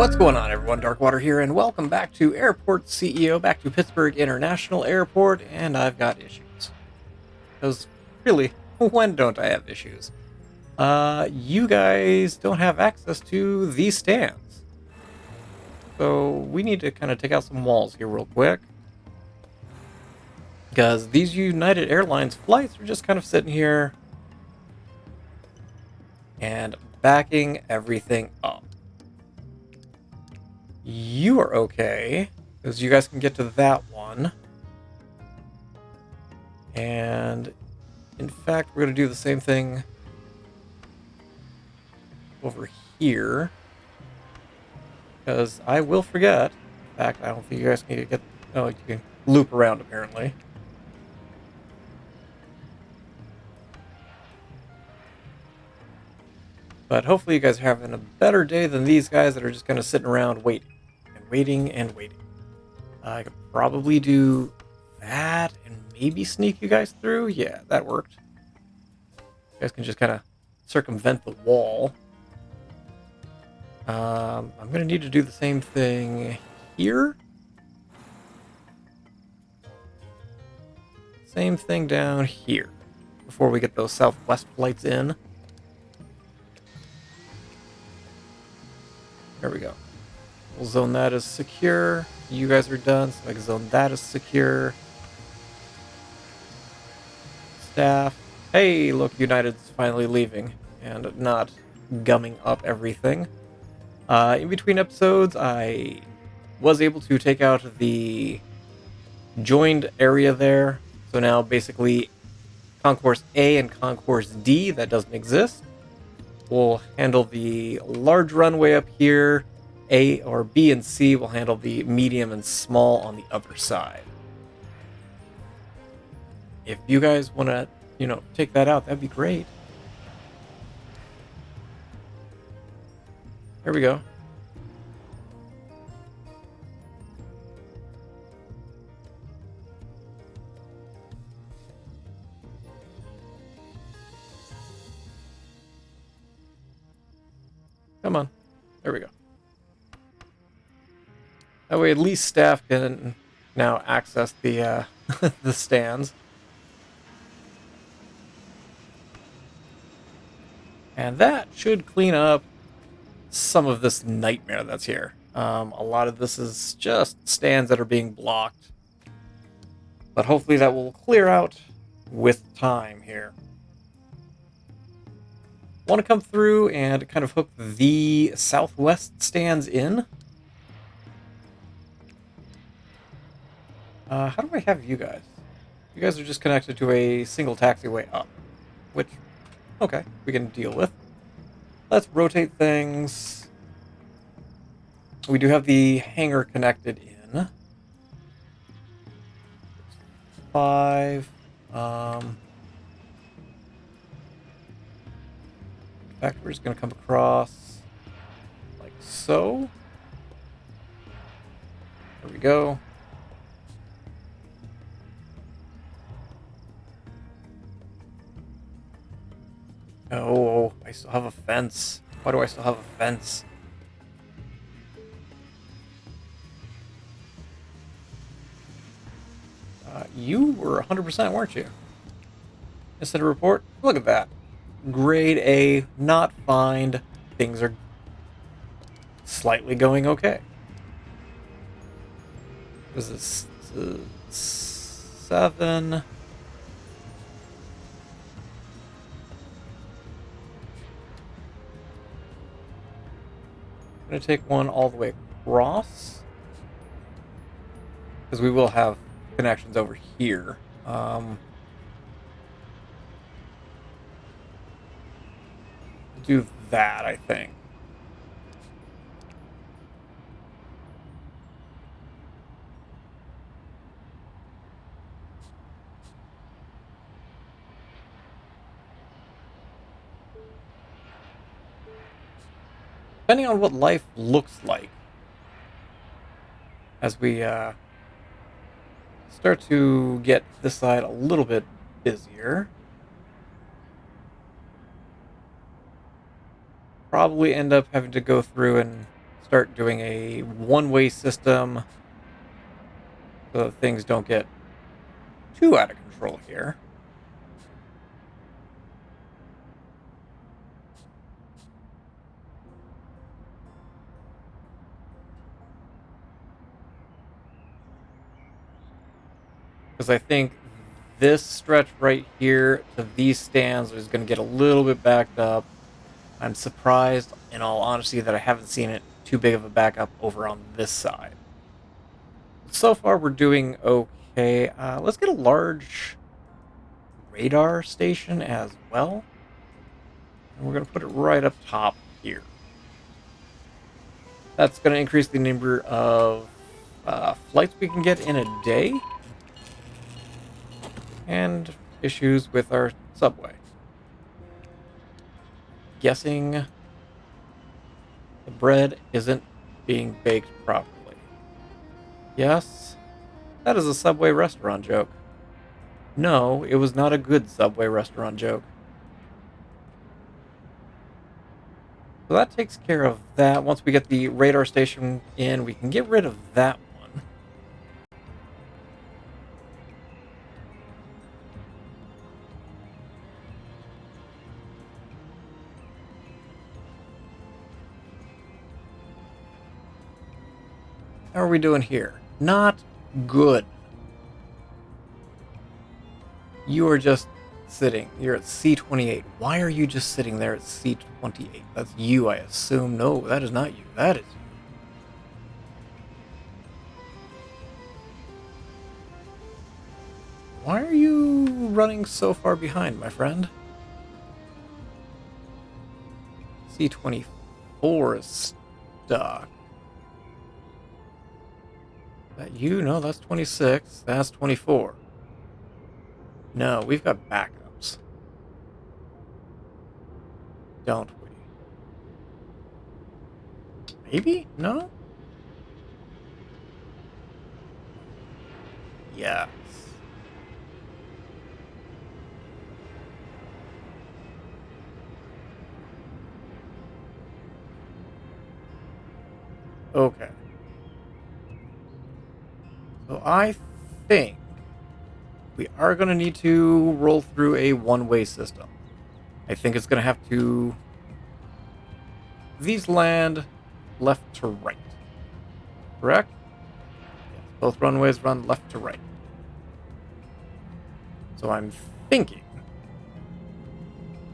What's going on, everyone? Darkwater here, and welcome back to Airport CEO, back to Pittsburgh International Airport, and I've got issues. Because, really, when don't I have issues? You guys don't have access to these stands. So, we need to kind of take out some walls here real quick. Because these United Airlines flights are just kind of sitting here and backing everything up. You are okay, because you guys can get to that one. And in fact, we're going to do the same thing over here, because I will forget. In fact, I don't think you guys can get... Oh, you can loop around, apparently. But hopefully you guys are having a better day than these guys that are just kind of sitting around waiting. And waiting and waiting. I could probably do that and maybe sneak you guys through. Yeah, that worked. You guys can just kind of circumvent the wall. I'm going to need to do the same thing here. Same thing down here before we get those southwest flights in. There we go. We'll zone that as secure. You guys are done, so I can zone that as secure. Staff. Hey, look, United's finally leaving and not gumming up everything. In between episodes, I was able to take out the joined area there. So now basically Concourse A and Concourse D, that doesn't exist. We'll handle the large runway up here. A or B and C will handle the medium and small on the other side. If you guys want to, take that out, that'd be great. There we go. Come on. There we go. That way at least staff can now access the the stands. And that should clean up some of this nightmare that's here. A lot of this is just stands that are being blocked. But hopefully that will clear out with time here. Want to come through and kind of hook the southwest stands in. How do I have you guys? You guys are just connected to a single taxiway up, which, okay, we can deal with. Let's rotate things. We do have the hangar connected in. 5. In fact, we're just going to come across like so. There we go. Oh, I still have a fence. Why do I still have a fence? You were 100%, weren't you? Incident report? Look at that. Grade A, not find. Things are slightly going okay. Was this 7? I'm going to take one all the way across, because we will have connections over here. Do that, I think. Depending on what life looks like, as we start to get this side a little bit busier, probably end up having to go through and start doing a one-way system so that things don't get too out of control here. Because I think this stretch right here to these stands is going to get a little bit backed up. I'm surprised, in all honesty, that I haven't seen it too big of a backup over on this side. So far, we're doing okay. Let's get a large radar station as well. And we're going to put it right up top here. That's going to increase the number of flights we can get in a day. And issues with our subway. Guessing the bread isn't being baked properly. Yes, that is a Subway restaurant joke. No, it was not a good Subway restaurant joke. So that takes care of that. Once we get the radar station in, we can get rid of that one. How are we doing here? Not good. You are just sitting. You're at C28. Why are you just sitting there at C28? That's you, I assume. No, that is not you. That is you. Why are you running so far behind, my friend? C24 is stuck. That you? No, that's 26. That's 24. No, we've got backups. Don't we? Maybe? No? Yes. Okay. So I think we are going to need to roll through a one-way system. I think it's going to have to... These land left to right. Correct? Yes, both runways run left to right. So I'm thinking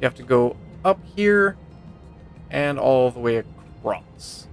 you have to go up here and all the way across.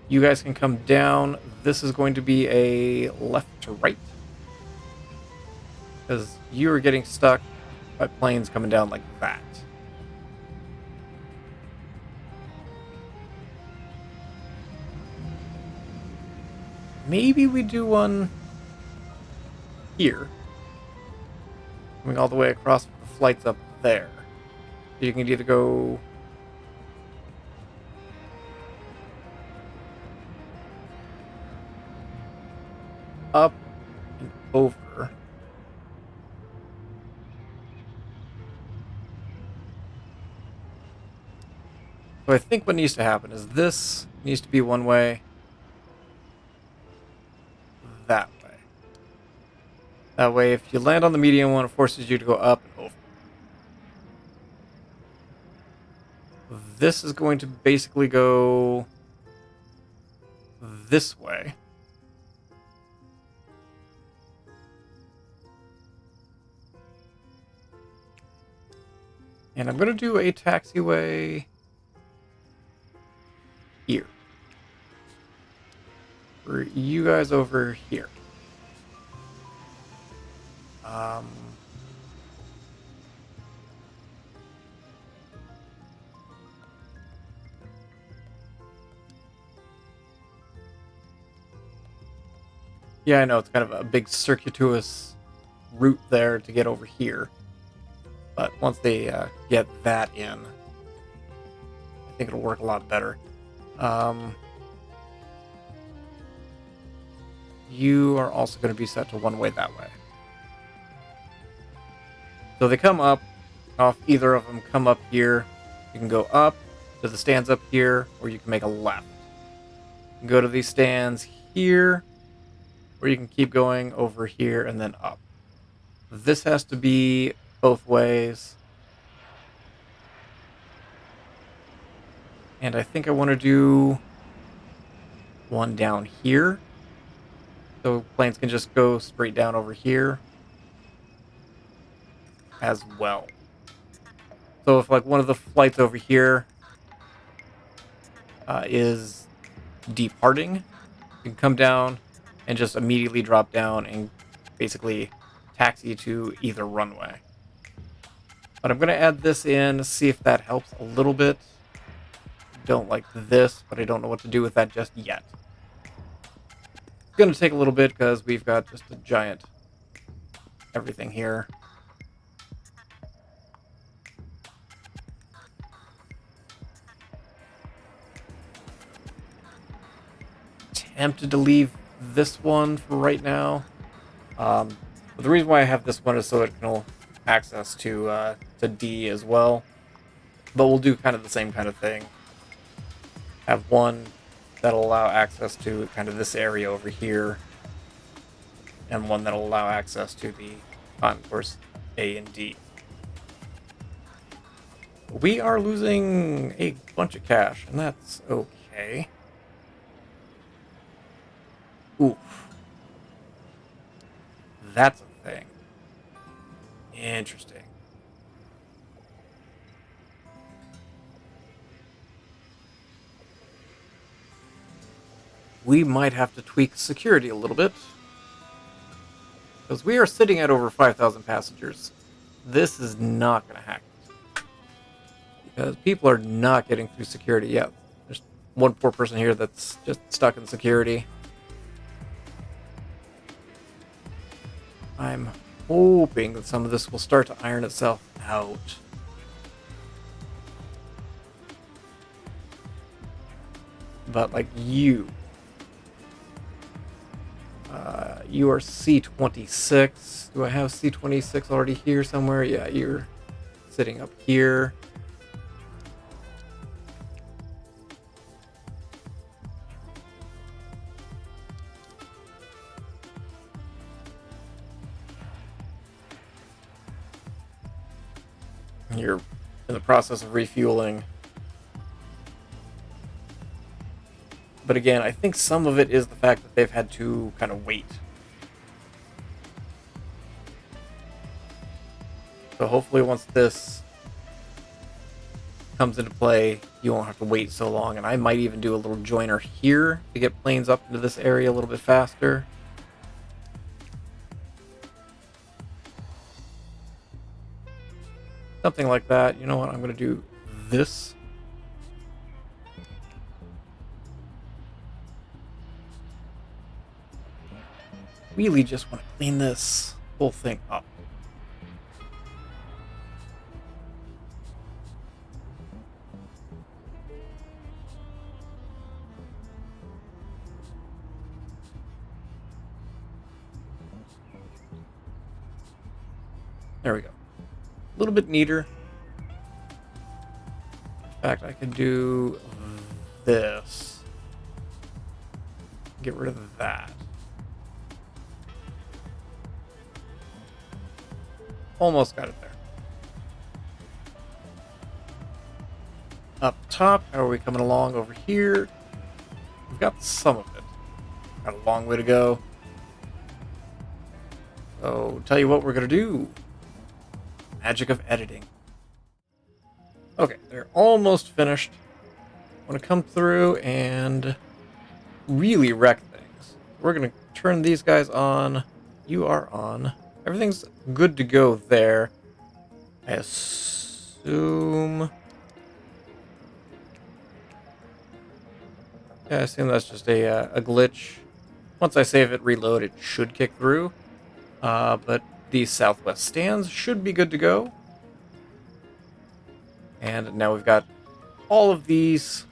You guys can come down. This is going to be a left to right. Because you are getting stuck by planes coming down like that. Maybe we do one here. Coming all the way across with the flights up there. So you can either go... up and over. So I think what needs to happen is this needs to be one way. That way. That way, if you land on the medium one, it forces you to go up and over. This is going to basically go this way. And I'm going to do a taxiway here. For you guys over here. Yeah, I know, it's kind of a big circuitous route there to get over here. But once they get that in, I think it'll work a lot better. You are also going to be set to one way that way. So they come up, off either of them, come up here. You can go up to the stands up here, or you can make a left. You can go to these stands here, or you can keep going over here and then up. This has to be both ways. And I think I want to do one down here. So planes can just go straight down over here as well. So if like one of the flights over here is departing, you can come down and just immediately drop down and basically taxi to either runway. But I'm going to add this in, see if that helps a little bit. Don't like this, but I don't know what to do with that just yet. It's going to take a little bit because we've got just a giant everything here. Tempted to leave this one for right now. But the reason why I have this one is so it can access to D as well. But we'll do kind of the same kind of thing. Have one that'll allow access to kind of this area over here, and one that'll allow access to the concourse A and D. We are losing a bunch of cash, and that's okay. Oof. That's a thing. Interesting. We might have to tweak security a little bit. Because we are sitting at over 5,000 passengers. This is not going to hack it. Because people are not getting through security yet. There's one poor person here that's just stuck in security. I'm hoping that some of this will start to iron itself out. But like you are C26. Do I have C26 already here somewhere? Yeah, you're sitting up here. You're in the process of refueling. But again, I think some of it is the fact that they've had to kind of wait. So hopefully once this comes into play, you won't have to wait so long. And I might even do a little joiner here to get planes up into this area a little bit faster. Something like that. You know what? I'm going to do this. Really just want to clean this whole thing up. There we go. A little bit neater. In fact, I could do this. Get rid of that. Almost got it there. Up top, how are we coming along over here? We've got some of it. Got a long way to go. So, tell you what we're going to do. Magic of editing. Okay, they're almost finished. I want to come through and really wreck things. We're going to turn these guys on. You are on. Everything's good to go there. I assume... Yeah, I assume that's just a glitch. Once I save it, reload, it should kick through. But these southwest stands should be good to go. And now we've got all of these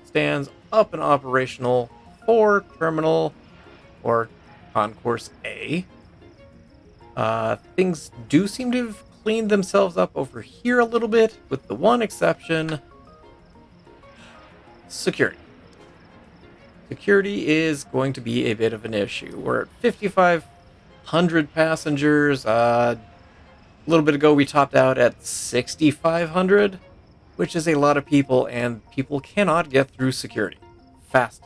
stands up and operational for Terminal or Concourse A. Things do seem to have cleaned themselves up over here a little bit, with the one exception security. Security is going to be a bit of an issue. We're at 5,500 passengers. A little bit ago, we topped out at 6,500, which is a lot of people, and people cannot get through security fast.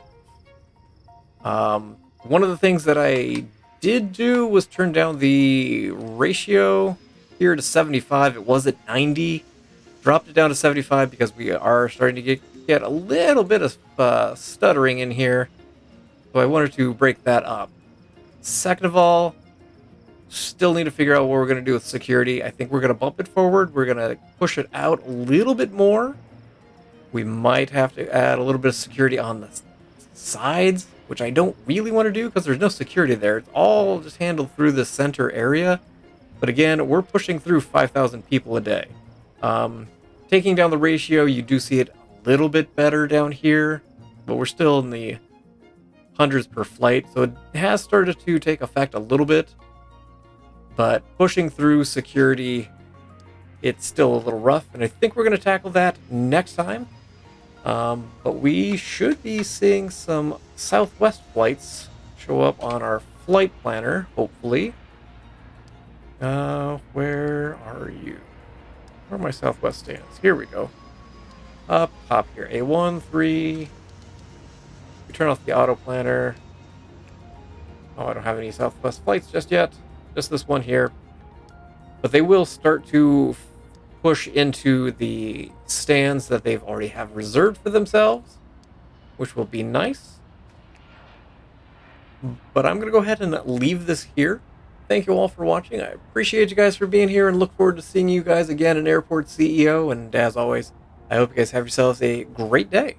One of the things that I did do was turn down the ratio here to 75. It was at 90. Dropped it down to 75 because we are starting to get a little bit of stuttering in here. So I wanted to break that up. Second of all, still need to figure out what we're going to do with security. I think we're going to bump it forward. We're going to push it out a little bit more. We might have to add a little bit of security on the sides, which I don't really want to do because there's no security there. It's all just handled through the center area. But again, we're pushing through 5,000 people a day. Taking down the ratio, you do see it a little bit better down here, but we're still in the hundreds per flight, so it has started to take effect a little bit. But pushing through security, it's still a little rough, and I think we're going to tackle that next time. But we should be seeing some Southwest flights show up on our flight planner, hopefully. Where are you? Where are my Southwest stands? Here we go. Up top here. A1, 3. We turn off the auto planner. Oh, I don't have any Southwest flights just yet. Just this one here. But they will start to push into the stands that they've already have reserved for themselves, which will be nice. But I'm going to go ahead and leave this here. Thank you all for watching. I appreciate you guys for being here and look forward to seeing you guys again in Airport CEO. And as always, I hope you guys have yourselves a great day.